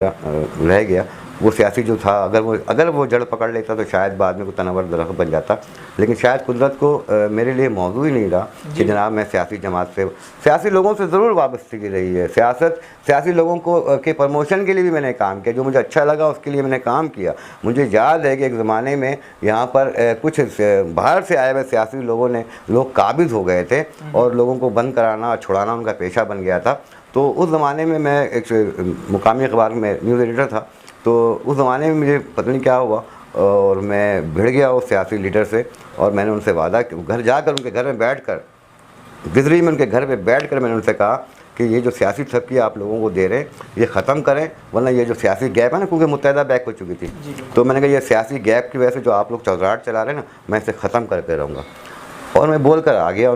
रह गया। वो सियासी जो था, अगर वो जड़ पकड़ लेता तो शायद बाद में कोई तनावर दरख्त बन जाता। लेकिन शायद कुदरत को मेरे लिए मौजू ही नहीं रहा कि जनाब मैं सियासी जमात से, सियासी लोगों से ज़रूर वाबस्तगी रही है। सियासी लोगों को के प्रमोशन के लिए भी मैंने काम किया, जो मुझे अच्छा लगा उसके लिए मैंने काम किया। मुझे याद है कि एक ज़माने में यहाँ पर कुछ बाहर से आए हुए सियासी लोग काबिज़ हो गए थे और लोगों को बंद कराना और छुड़ाना उनका पेशा बन गया था। तो उस ज़माने में मैं एक मुकामी अखबार में न्यूज़ एडिटर था। तो उस ज़माने में मुझे पता नहीं क्या हुआ और मैं भिड़ गया उस सियासी लीडर से, और मैंने उनसे वादा, घर जाकर उनके घर में बैठकर, बिजरी में उनके घर पे बैठकर मैंने उनसे कहा कि ये जो सियासी थपकी आप लोगों को दे रहे हैं ये ख़त्म करें, वरना ये जो सियासी गैप है ना, क्योंकि मुत्तहदा बैक हो चुकी थी, तो मैंने कहा ये सियासी गैप की वजह से जो आप लोग चौधराहट चला रहे हैं ना, मैं इसे ख़त्म करके रहूँगा। और मैं बोल कर आ गया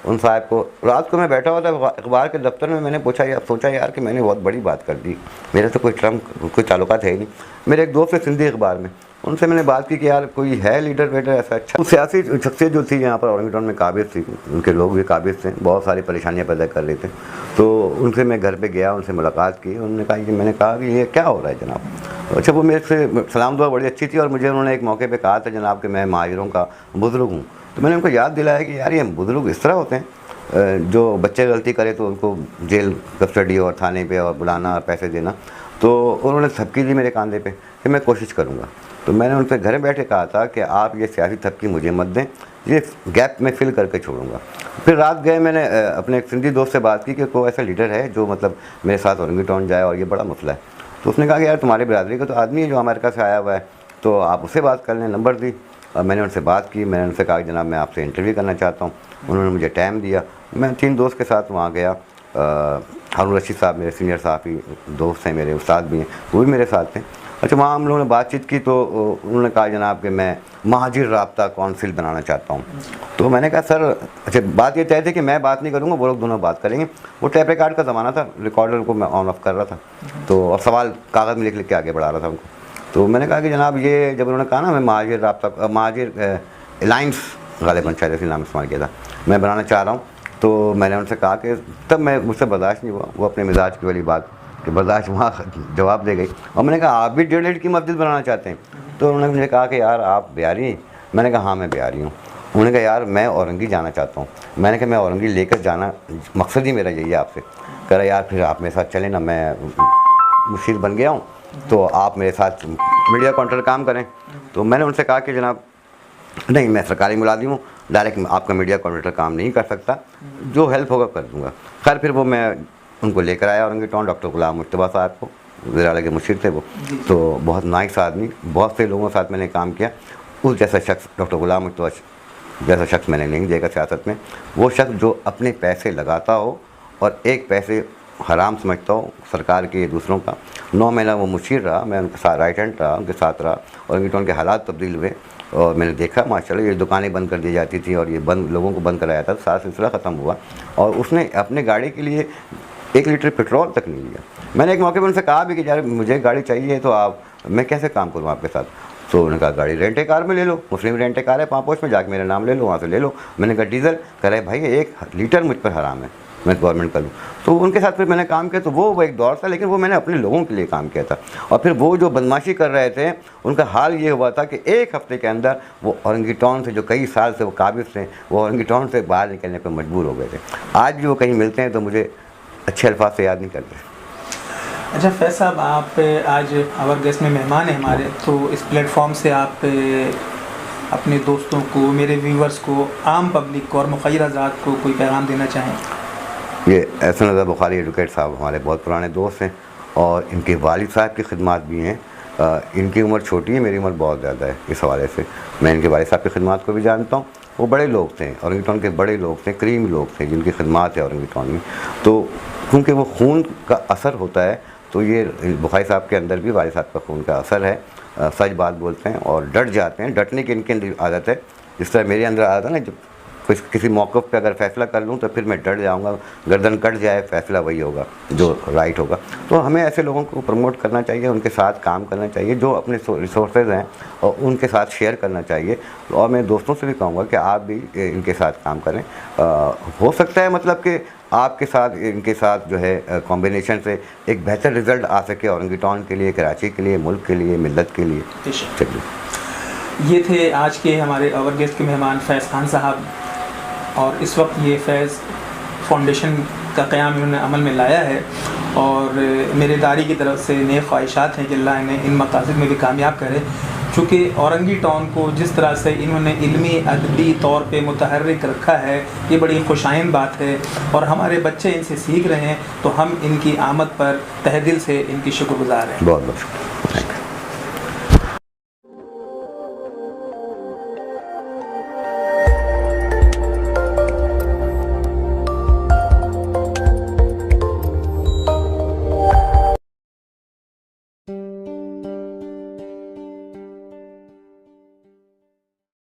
उन साहब को। रात को मैं बैठा हुआ था अखबार के दफ्तर में, मैंने सोचा यार कि मैंने बहुत बड़ी बात कर दी। मेरे तो कोई ताल्लुकात है ही नहीं। मेरे एक दोस्त है सिंधी अखबार में, उनसे मैंने बात की कि यार कोई है लीडर वेडर ऐसा अच्छा। उस सियासी शख्सियत जो थी यहाँ पर औरंगटाउन में काबिज़ थी, उनके लोग भी काबिज़ थे, बहुत सारी परेशानियाँ पैदा कर रहे थे। तो उनसे मैं घर पे गया, उनसे मुलाकात की। उन्होंने कहा कि, मैंने कहा कि ये क्या हो रहा है जनाब। अच्छा, वो मेरे से सलाम दुआ बड़ी अच्छी थी, और मुझे उन्होंने एक मौके पर कहा था जनाब कि मैं महाजिरों का बुज़ुर्ग हूँ। तो मैंने उनको याद दिलाया कि यार ये बुज़ुर्ग इस तरह होते हैं, जो बच्चे गलती करे तो उनको जेल कस्टडी और थाने पे और बुलाना और पैसे देना। तो उन्होंने थपकी दी मेरे कंधे पे कि मैं कोशिश करूँगा। तो मैंने उनसे घर बैठे कहा था कि आप ये सियासी थपकी मुझे मत दें, ये गैप में फिल करके छोड़ूंगा। फिर रात गए, मैंने अपने एक सिंधी दोस्त से बात की कि कोई ऐसा लीडर है जो मतलब मेरे साथ औरंगटाउन जाए और ये बड़ा मसला है। तो उसने कहा कि यार तुम्हारी बिरादरी का तो आदमी है जो अमेरिका से आया हुआ है, तो आप उससे बात कर लें। नंबर दी और मैंने उनसे बात की। मैंने उनसे कहा कि जनाब मैं आपसे इंटरव्यू करना चाहता हूँ। उन्होंने मुझे टाइम दिया। मैं 3 दोस्त के साथ वहाँ गया। हारून रशीद साहब मेरे सीनियर साफ़ी दोस्त हैं, मेरे उस्ताद भी हैं, वो भी मेरे साथ थे। अच्छा, वहाँ हम लोगों ने बातचीत की तो उन्होंने कहा जनाब कि मैं महाजिर राब्ता कौंसिल बनाना चाहता हूँ। तो मैंने कहा सर, अच्छा बात ये तय थी कि मैं बात नहीं करूँगा, वो लोग दोनों बात करेंगे। वो टेप रिकॉर्ड का ज़माना था, रिकॉर्डर को मैं ऑन ऑफ कर रहा था, तो और सवाल कागज़ में लिख लिख के आगे बढ़ा रहा था उनको। तो मैंने कहा कि जनाब ये, जब उन्होंने कहा ना मैं महाजिर अलाइंस गालिबन शायद ऐसे नाम इस्तेमाल किया था, मैं बनाना चाह रहा हूँ। तो मैंने उनसे कहा कि तब मुझसे बर्दाश्त नहीं हुआ, वो अपने मिजाज की वाली बात कि बर्दाश्त वहाँ जवाब दे गई। और मैंने कहा आप भी 1.5 की मस्जिद बनाना चाहते हैं? तो उन्होंने मुझे कहा कि यार आप बिहारी हैं? मैंने कहा हाँ मैं बिहारी हूँ। उन्होंने कहा यार मैं औरंगी जाना चाहता हूँ। मैंने कहा मैं औरंगी लेकर जाना, मकसद ही मेरा यही है आपसे। कह रहा यार फिर आप मेरे साथ चलें ना, मैं मुशीर बन गया हूँ, तो आप मेरे साथ मीडिया कॉन्ट्रैक्ट काम करें। तो मैंने उनसे कहा कि जनाब नहीं, मैं सरकारी मुलाजिम हूँ, डायरेक्ट आपका मीडिया कॉन्ट्रैक्टर काम नहीं कर सकता, जो हेल्प होगा कर दूँगा। खैर फिर वो मैं उनको लेकर आया औरंगटाउन, डॉक्टर गुलाम मुश्तबा साहब को, वज़ीर-ए-आला के मुशीर थे वो। तो बहुत नाइस आदमी, बहुत से लोगों के साथ मैंने काम किया। उस जैसा शख्स, डॉक्टर गुलाम मुश्तबा जैसा शख्स मैंने नहीं देखा सियासत में। वो शख्स जो अपने पैसे लगाता हो और एक पैसे हराम समझता हो सरकार के दूसरों का। 9 महीना वो मुशीर रहा, मैं उनके साथ राइट हैंड रहा, उनके साथ रहा। औरंगटाउन के हालात तब्दील हुए और मैंने देखा माशाल्लाह ये दुकानें बंद कर दी जाती थी और ये लोगों को बंद कराया था, सारा सिलसिला ख़त्म हुआ। और उसने अपने गाड़ी के लिए 1 लीटर पेट्रोल तक नहीं लिया। मैंने एक मौके पर उनसे कहा भी कि यार मुझे गाड़ी चाहिए, तो मैं कैसे काम करूँ आपके साथ? तो उन्होंने कहा गाड़ी रेंट ए कार में ले लो, मुस्लिम रेंट ए कार है पापोश में, जाके मेरा नाम ले लो, वहाँ से ले लो। मैंने कहा डीजल? कह रहे भाई 1 लीटर मुझ पर हराम है, मैं गवर्नमेंट का लूँ। तो उनके साथ फिर मैंने काम किया। तो वो एक दौर था, लेकिन वो मैंने अपने लोगों के लिए काम किया था। और फिर वो जो बदमाशी कर रहे थे उनका हाल ये हुआ था कि 1 हफ्ते के अंदर वो औरंगटाउन से, जो कई साल से वो काबिज़ थे, वो औरंगटाउन से बाहर निकलने पर मजबूर हो गए थे। आज भी वो कहीं मिलते हैं तो मुझे अच्छे अल्फाज से याद नहीं करते। अच्छा फैज़ साहब, आप आज आवर गेस्ट में मेहमान हैं हमारे, तो इस प्लेटफॉर्म से आप अपने दोस्तों को, मेरे व्यूवर्स को, आम पब्लिक को और मुखय्यर आज़ाद को कोई पैगाम देना चाहें? ये एहसन रज़ा बुखारी एडवोकेट साहब हमारे बहुत पुराने दोस्त हैं और इनके वालिद साहब की खिदमत भी हैं। इनकी उम्र छोटी है, मेरी उम्र बहुत ज़्यादा है। इस हवाले से मैं इनके वालिद साहब की खिदमत को भी जानता हूँ। वो बड़े लोग थे, औरंगटाउन के बड़े लोग थे, करीम लोग थे जिनकी खिदमत है औरंगटाउन में। तो क्योंकि वो खून का असर होता है, तो ये बुखारी साहब के अंदर भी वालिद साहब का खून का असर है। सच बात बोलते हैं और डट जाते हैं। डटने की इनके अंदर आदत है, जिस तरह मेरे अंदर आदत है ना, जब किसी मौक़िफ़ पे अगर फ़ैसला कर लूँ तो फिर मैं डर जाऊँगा, गर्दन कट जाए, फ़ैसला वही होगा जो राइट होगा। तो हमें ऐसे लोगों को प्रमोट करना चाहिए, उनके साथ काम करना चाहिए, जो अपने रिसोर्सेज हैं और उनके साथ शेयर करना चाहिए। और मैं दोस्तों से भी कहूँगा कि आप भी इनके साथ काम करें। हो सकता है मतलब कि आपके साथ इनके साथ जो है कॉम्बिनेशन से एक बेहतर रिज़ल्ट आ सके औरंगीटॉन के लिए, कराची के लिए, मुल्क के लिए, मिल्लत के लिए। चलिए, ये थे आज के हमारे आवर गेस्ट के मेहमान फैज़ खान साहब। और इस वक्त ये फैज़ फाउंडेशन का क़याम इन्होंने अमल में लाया है और मेरे दारी की तरफ से नेक ख्वाहिशात हैं कि अल्लाह इन्हें इन मकासद में भी कामयाब करे। चूँकि औरंगीटॉन को जिस तरह से इन्होंने इल्मी अदबी तौर पे मुतहर्रिक रखा है, ये बड़ी खुशाइन बात है और हमारे बच्चे इनसे सीख रहे हैं, तो हम इनकी आमद पर तहे दिल से इनकी शुक्रगुज़ार हैं। बहुत बहुत शुक्रिया।